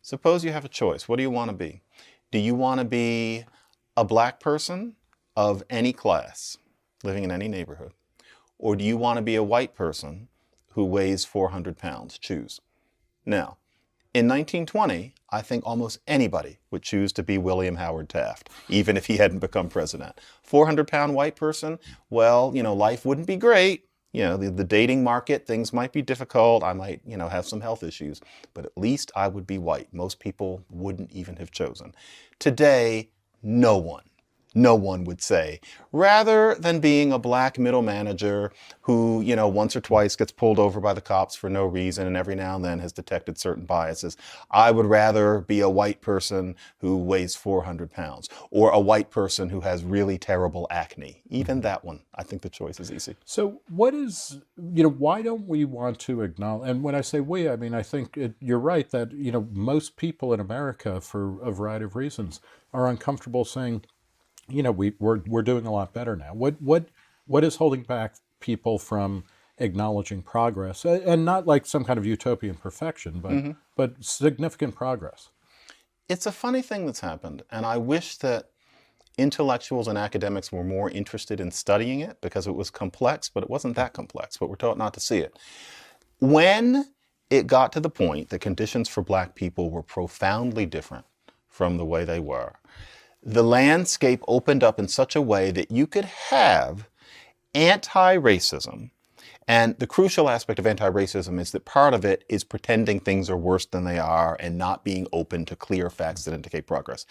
Suppose you have a choice. What do you want to be? Do you want to be a black person of any class living in any neighborhood? Or do you want to be a white person who weighs 400 pounds? Choose. Now, in 1920, I think almost anybody would choose to be William Howard Taft, even if he hadn't become president. 400-pound white person, well, life wouldn't be great. The dating market, things might be difficult. I might, have some health issues, but at least I would be white. Most people wouldn't even have chosen. Today, no one would say, rather than being a black middle manager who, once or twice gets pulled over by the cops for no reason and every now and then has detected certain biases, I would rather be a white person who weighs 400 pounds or a white person who has really terrible acne. Even that one, I think the choice is easy. So why don't we want to acknowledge, and when I say we, I mean, I think you're right that, most people in America, for a variety of reasons, are uncomfortable saying, we're doing a lot better now. What is holding back people from acknowledging progress, and not like some kind of utopian perfection, but significant progress? It's a funny thing that's happened, and I wish that intellectuals and academics were more interested in studying it because it was complex, but it wasn't that complex, but we're taught not to see it. When it got to the point that conditions for black people were profoundly different from the way they were, the landscape opened up in such a way that you could have anti-racism. And the crucial aspect of anti-racism is that part of it is pretending things are worse than they are and not being open to clear facts that indicate progress.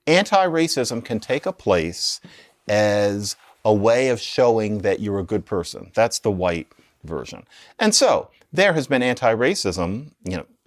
Anti-racism can take a place as a way of showing that you're a good person. That's the white version. And so there has been anti-racism,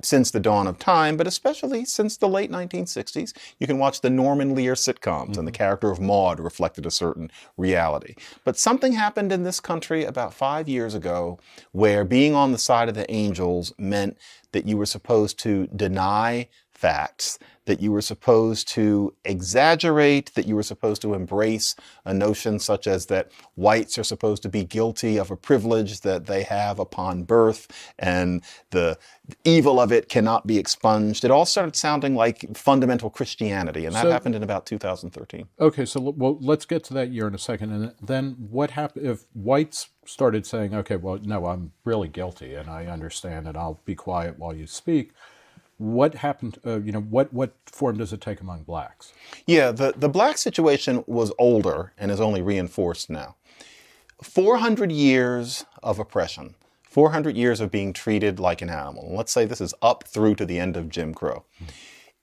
since the dawn of time, but especially since the late 1960s. You can watch the Norman Lear sitcoms, and the character of Maude reflected a certain reality. But something happened in this country about 5 years ago where being on the side of the angels meant that you were supposed to deny facts, that you were supposed to exaggerate, that you were supposed to embrace a notion such as that whites are supposed to be guilty of a privilege that they have upon birth, and the evil of it cannot be expunged. It all started sounding like fundamental Christianity, and that happened in about 2013. Okay, so let's get to that year in a second. And then what happened if whites started saying, okay, well, no, I'm really guilty, and I understand, and I'll be quiet while you speak. What happened, what form does it take among blacks? Yeah, the black situation was older and is only reinforced now. 400 years of oppression, 400 years of being treated like an animal. Let's say this is up through to the end of Jim Crow.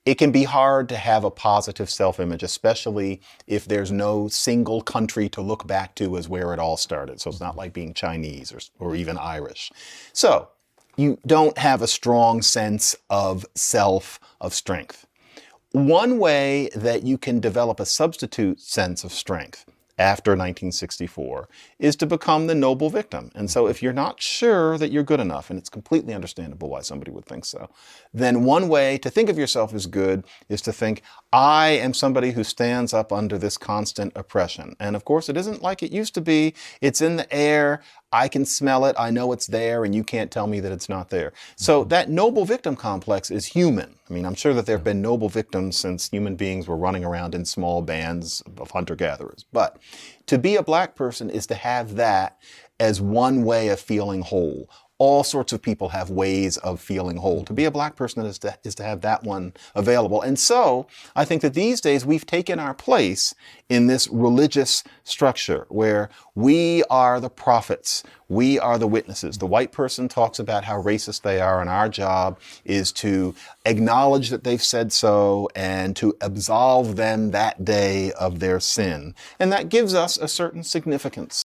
It can be hard to have a positive self-image, especially if there's no single country to look back to as where it all started. So it's not like being Chinese or even Irish. So you don't have a strong sense of self, of strength. One way that you can develop a substitute sense of strength after 1964 is to become the noble victim. And so if you're not sure that you're good enough, and it's completely understandable why somebody would think so, then one way to think of yourself as good is to think, I am somebody who stands up under this constant oppression. And of course, it isn't like it used to be. It's in the air. I can smell it. I know it's there, and you can't tell me that it's not there. So that noble victim complex is human. I mean, I'm sure that there have been noble victims since human beings were running around in small bands of hunter-gatherers. But to be a black person is to have that as one way of feeling whole. All sorts of people have ways of feeling whole. To be a black person is to have that one available. And so I think that these days we've taken our place in this religious structure where we are the prophets. We are the witnesses. The white person talks about how racist they are, and our job is to acknowledge that they've said so and to absolve them that day of their sin. And that gives us a certain significance.